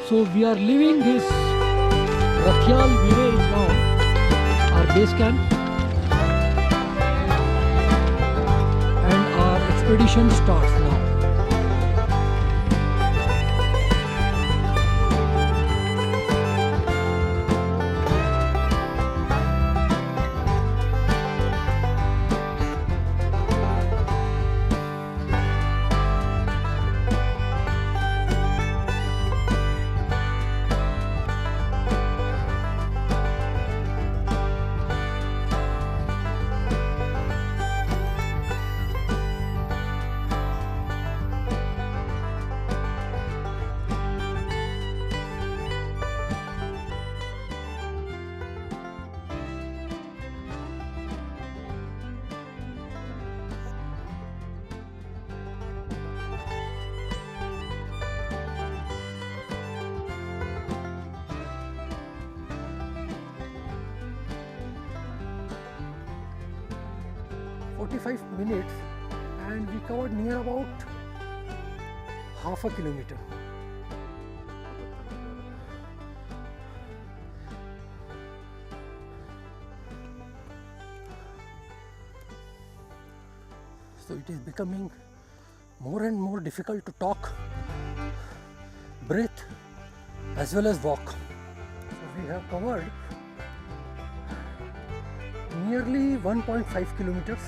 So we are leaving this Raithal village now, our base camp, and our expedition starts now. Minutes and we covered near about half a kilometer. So it is becoming more and more difficult to talk, breathe as well as walk. So we have covered nearly 1.5 kilometers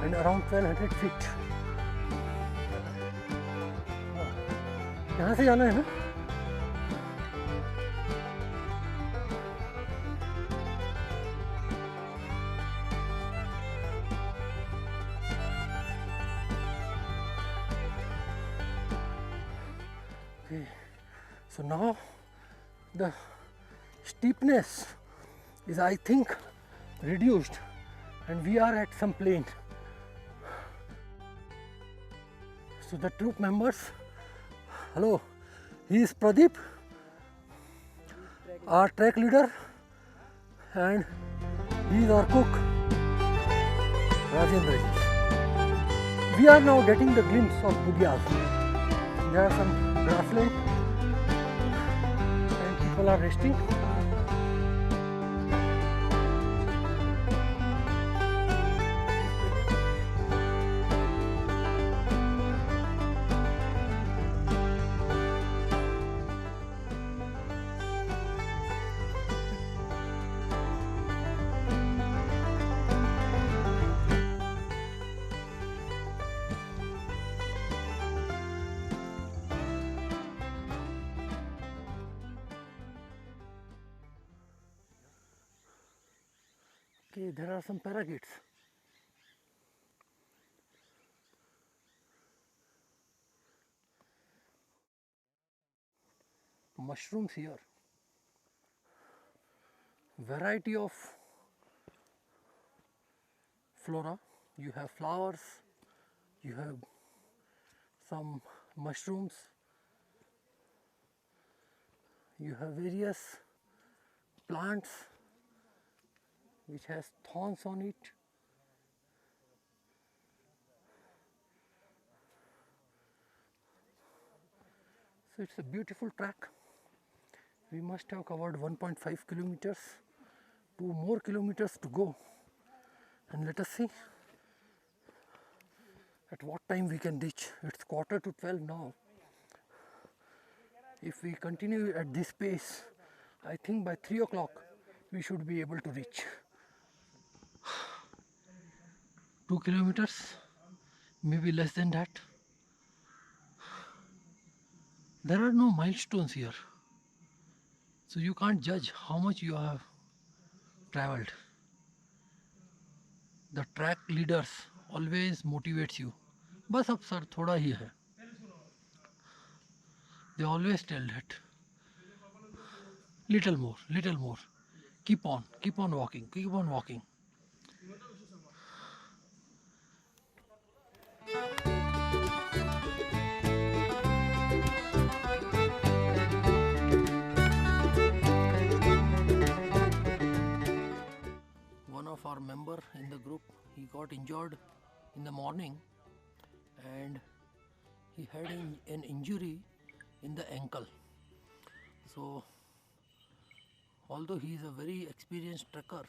and around 1200 feet. यहाँ से जाना है ना? Okay, so now the steepness is, I think, reduced and we are at some plain. So the troop members, hello, he is Pradeep, our trek leader, and he is our cook, Rajendra ji. We are now getting the glimpse of Bugyal. There are some grassland and people are resting. Okay, there are some parakeets. Mushrooms here. Variety of flora. You have flowers, you have some mushrooms, you have various plants which has thorns on it. So it's a beautiful track. We must have covered 1.5 kilometers, 2 more kilometers to go, and let us see at what time we can reach. It's 11:45 now. If we continue at this pace, I think by 3 o'clock we should be able to reach. 2 kilometers, maybe less than that. There are no milestones here, so you can't judge how much you have traveled. The track leaders always motivates you. बस अब sir थोड़ा ही है. They always tell that. Little more. Keep on walking, keep on walking. One of our member in the group, he got injured in the morning and he had an injury in the ankle. So although he is a very experienced trekker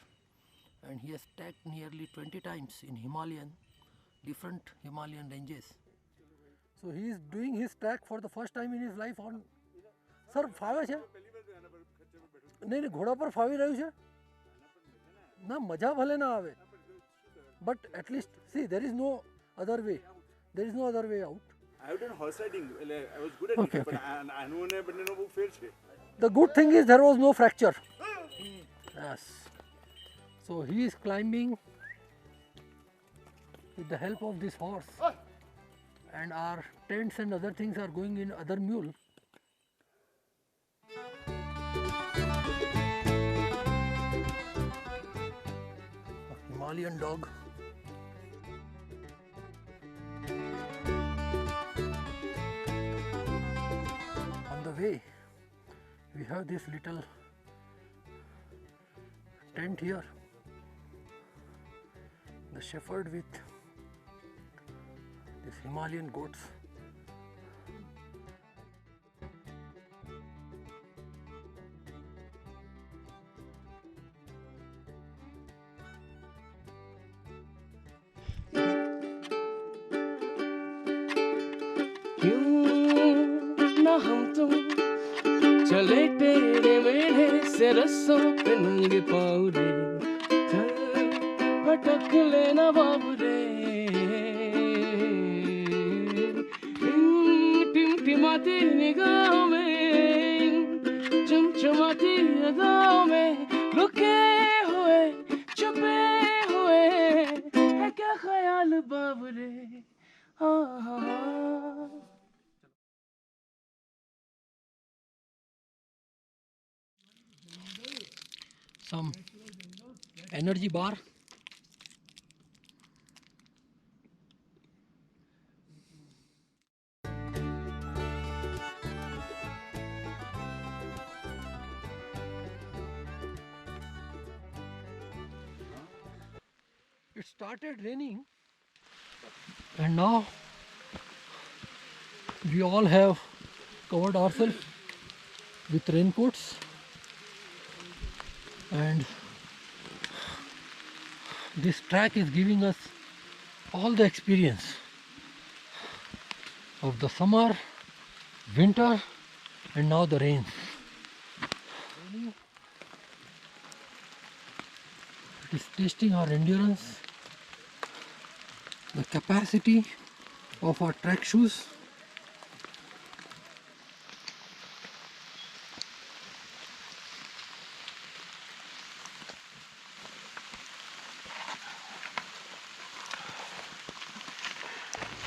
and he has trekked nearly 20 times in different Himalayan ranges. So he is doing his trek for the first time in his life on. Sir, ફાવે છે? નહીં નહીં, ઘોડા પર ફાવી રહ્યું છે? ના, મજા ભલે ના આવે. But at least, see, there is no other way. There is no other way out. I have done horse riding. I was good at it, but I know no fair. The good thing is there was no fracture. Yes. So he is climbing with the help of this horse, and our tents and other things are going in other mule. A Himalayan dog. On the way, we have this little tent here. The shepherd with these Himalayan goats. हम तुम चले तेरे मेढ़े से रस्सों पे नंगे पाँव रे, चल भटक लेना बाबू रे, टिमटिमाती निगाहों में, चमचमाती अदाओं में, रुके हुए छुपे हुए है क्या ख्याल बाबू रे. Some energy bar. It started raining and now we all have covered ourselves with raincoats. And this track is giving us all the experience of the summer, winter, and now the rain. It is testing our endurance, the capacity of our track shoes.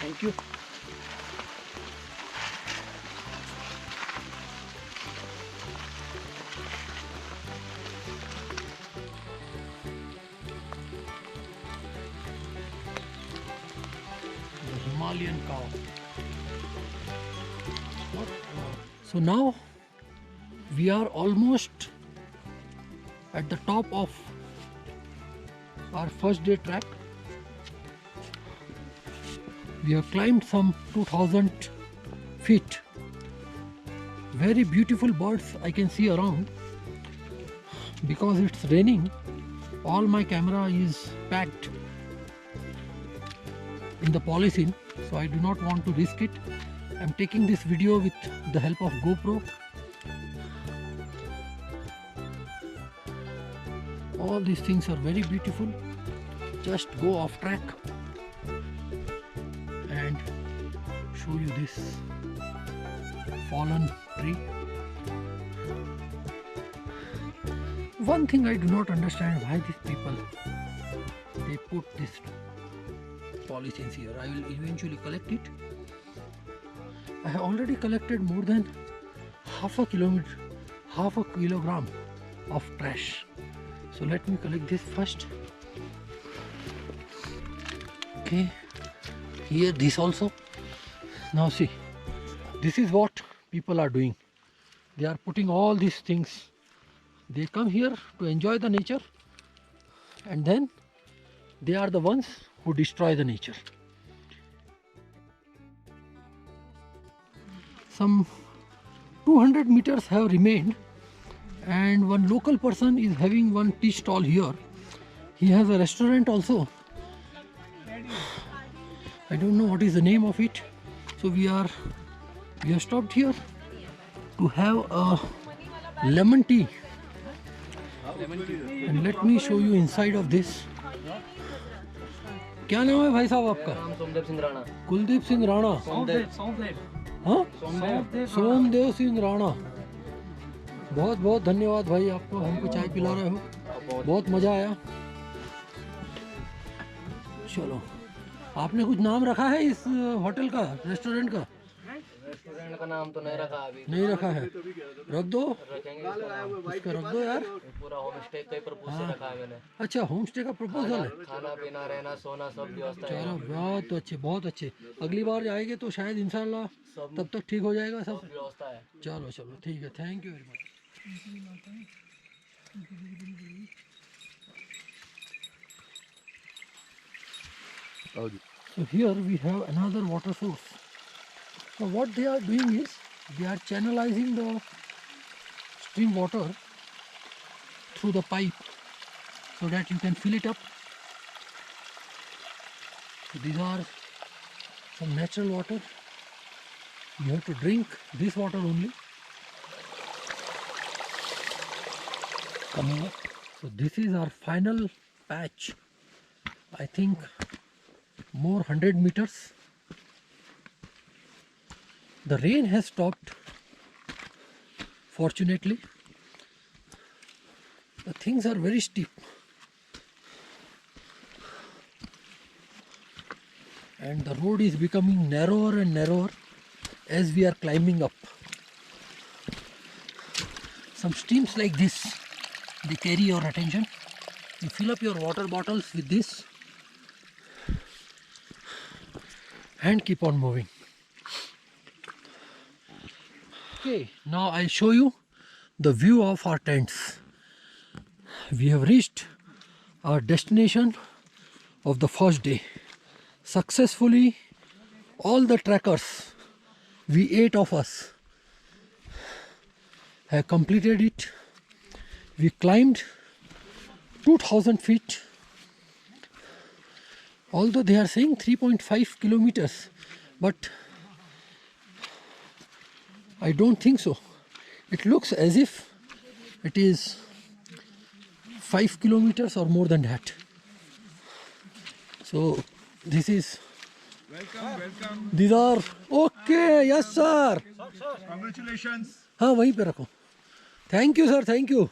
Thank you. The Himalayan cow. So now we are almost at the top of our first day trek. We have climbed some 2000 feet. Very beautiful birds I can see around. Because it's raining, all my camera is packed in the polythene, so I do not want to risk it. I'm taking this video with the help of GoPro. All these things are very beautiful. Just go off track and show you this fallen tree. One thing I do not understand, why these people they put this polythenes here. I will eventually collect it. I have already collected more than half a kilogram of trash. So let me collect this first. Okay, here this also. Now see, this is what people are doing. They are putting all these things. They come here to enjoy the nature, and then they are the ones who destroy the nature. Some 200 meters have remained, and one local person is having one tea stall here. He has a restaurant also. I don't know what is the name of it. So we have stopped here to have a lemon tea. And let me show you inside of this. क्या नाम है भाई साहब आपका? सोमदेव सिंह राणा। कुलदीप सिंह राणा। हाँ? सोमदेव सिंह राणा। बहुत बहुत धन्यवाद भाई, आपको हमको चाय पिला रहे हो, बहुत मज़ा आया। चलो, आपने कुछ नाम रखा है इस होटल का, रेस्टोरेंट का? रेस्टोरेंट का नाम तो नहीं रखा अभी। नहीं रखा है, रख दो। रखेंगे इसका रख दो यार। पूरा होम स्टे का प्रपोज से रखा है मैंने। अच्छा, होम स्टे का प्रपोजल है। खाना पीना रहना सोना सब व्यवस्था है। चलो बहुत अच्छे, बहुत अच्छे। अगली बार आएंगे तो शायद इंशाल्लाह तब तक ठीक हो जाएगा सब व्यवस्था है। चलो चलो ठीक है, thank you very much. So here we have another water source. So what they are doing is they are channelizing the stream water through the pipe so that you can fill it up. So these are some natural water. You have to drink this water only. Coming up. So this is our final patch. I think more 100 meters. The rain has stopped, fortunately. The things are very steep. And the road is becoming narrower and narrower as we are climbing up. Some streams like this, they carry your attention. You fill up your water bottles with this and keep on moving. Okay, now I'll show you the view of our tents. We have reached our destination of the first day. Successfully, all the trekkers, we 8 of us, have completed it. We climbed 2000 feet. Although they are saying 3.5 kilometers, but I don't think so. It looks as if it is 5 kilometers or more than that. So this is. Welcome. These are okay. Yes, sir. Congratulations. हाँ वहीं पे रखो. Thank you, sir. Thank you.